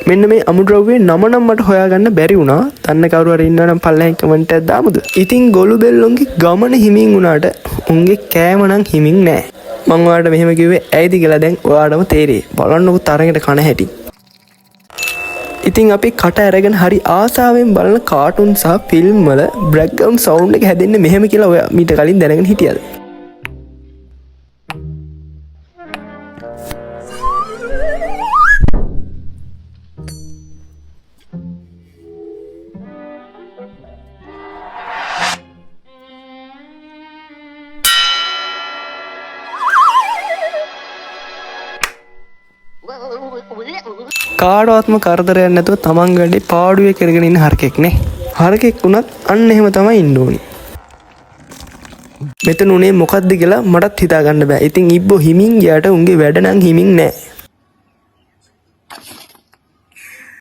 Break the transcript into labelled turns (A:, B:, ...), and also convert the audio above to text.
A: මෙන්න මේ අමුද්‍රව්‍යයේ නම නම් මට හොයාගන්න බැරි වුණා. දන්න කවුරු හරි ඉන්නවා නම් පල්ලෙහාන් කමෙන්ට් එකක් දාමුද? ඉතින් ගොළු බෙල්ලොන්ගේ ගමන හිමින් වුණාට උන්ගේ කෑම නම් හිමින් නෑ. මම ඔයාලට මෙහෙම කිව්වේ ඇයිද කියලා දැන් ඔයාලටම තේරෙයි. බලන්නකො තරගෙට කන හැටි. ඉතින් අපි කට අරගෙන හරි ආසාවෙන් බලන කාටුන් සහ ෆිල්ම් වල බෑග්ග්‍රවුන්ඩ් සවුන්ඩ් එක හැදෙන්නේ මෙහෙම කියලා ඔයා මීට කලින් දැනගෙන හිටියද? කාඩවත්ම කරදරයක් නැතුව තමන් වැඩේ පාඩුවේ කරගෙන ඉන්න හරකෙක් නේ. හරකෙක් වුණත් අන්න එහෙම තමයි ඉන්න ඕනි. මෙතන උනේ මොකද්ද කියලා මටත් හිතා ගන්න බෑ. ඉතින් ඉබ්බෝ හිමින් ගියාට උන්ගේ වැඩ නම් හිමින් නෑ.